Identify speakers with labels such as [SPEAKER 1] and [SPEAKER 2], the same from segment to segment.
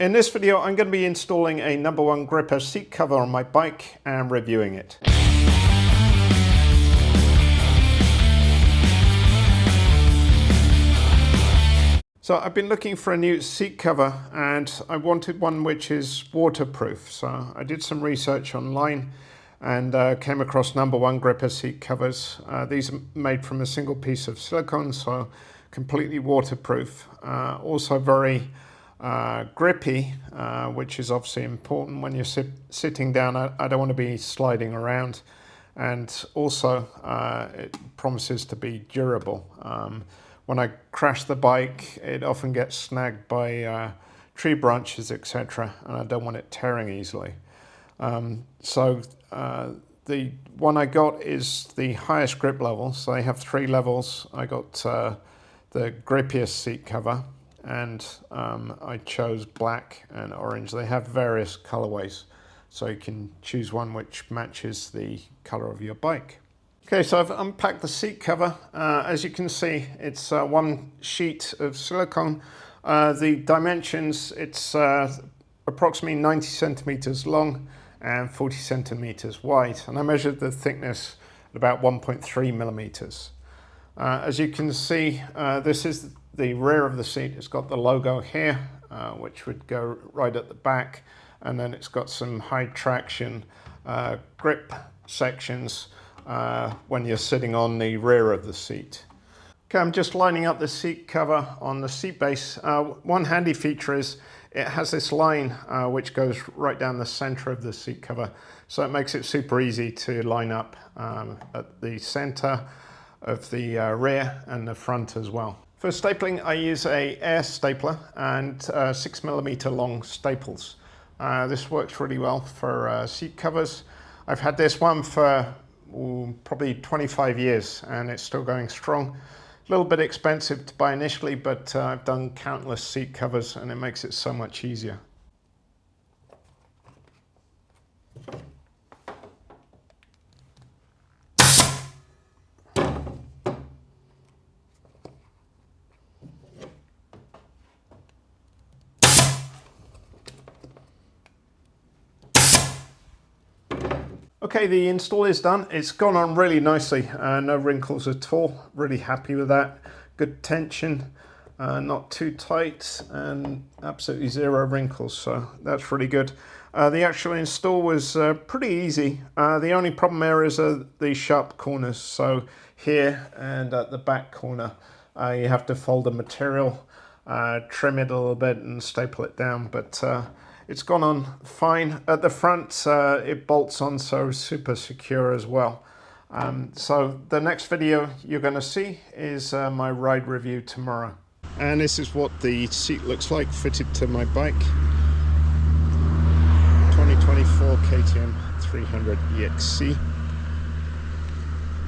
[SPEAKER 1] In this video, I'm going to be installing a number one gripper seat cover on my bike and reviewing it. So I've been looking for a new seat cover and I wanted one which is waterproof. So I did some research online and came across number one gripper seat covers. These are made from a single piece of silicone, so completely waterproof. Also very grippy, which is obviously important when you're sitting down. I don't want to be sliding around, and also it promises to be durable. When I crash the bike, it often gets snagged by tree branches, etc., and I don't want it tearing easily. So the one I got is the highest grip level, so they have 3 levels. I got the grippiest seat cover, and I chose black and orange. They have various colorways, so you can choose one which matches the color of your bike. Okay, so I've unpacked the seat cover. As you can see, it's one sheet of silicone. The dimensions, it's approximately 90 centimeters long and 40 centimeters wide, and I measured the thickness at about 1.3 millimeters. As you can see, this is the rear of the seat. It's got the logo here, which would go right at the back, and then it's got some high traction grip sections when you're sitting on the rear of the seat. Okay, I'm just lining up the seat cover on the seat base. One handy feature is it has this line which goes right down the center of the seat cover, so it makes it super easy to line up at the center of the rear and the front as well. For stapling, I use a air stapler and 6mm long staples. This works really well for seat covers. I've had this one for probably 25 years and it's still going strong. A little bit expensive to buy initially, but I've done countless seat covers and it makes it so much easier. Okay, the install is done. It's gone on really nicely, no wrinkles at all. Really happy with that. Good tension, not too tight, and absolutely 0 wrinkles, so that's really good. The actual install was pretty easy. The only problem areas are the sharp corners, so here and at the back corner you have to fold the material, trim it a little bit and staple it down, but it's gone on fine. At the front, it bolts on, so super secure as well. So the next video you're going to see is my ride review tomorrow. And this is what the seat looks like fitted to my bike. 2024 KTM 300 EXC. You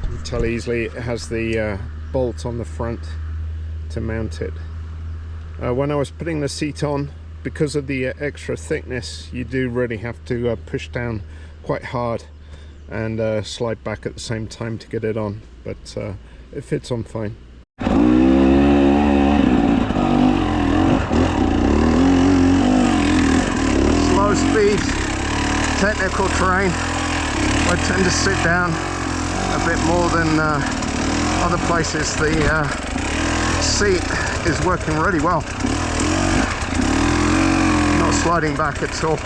[SPEAKER 1] can tell easily it has the bolt on the front to mount it. When I was putting the seat on, because of the extra thickness, you do really have to push down quite hard and slide back at the same time to get it on, but it fits on fine. Slow speed, technical terrain, I tend to sit down a bit more than other places. The seat is working really well. Not sliding back at all.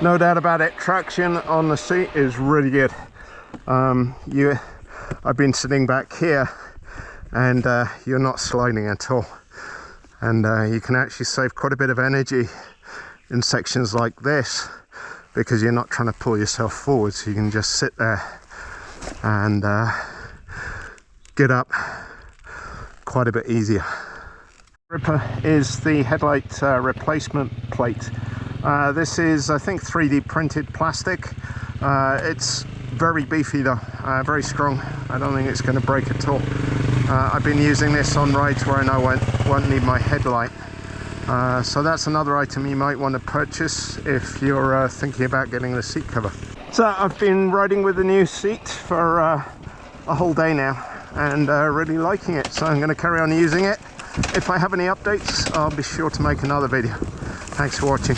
[SPEAKER 1] No doubt about it, traction on the seat is really good. I've been sitting back here and you're not sliding at all, and you can actually save quite a bit of energy in sections like this because you're not trying to pull yourself forward, so you can just sit there and get up quite a bit easier. Gripper is the headlight replacement plate. This is, I think, 3D printed plastic. It's very beefy though, very strong. I don't think it's going to break at all. I've been using this on rides where I know I won't need my headlight. So that's another item you might want to purchase if you're thinking about getting the seat cover. So I've been riding with the new seat for a whole day now and really liking it. So I'm going to carry on using it. If I have any updates, I'll be sure to make another video. Thanks for watching.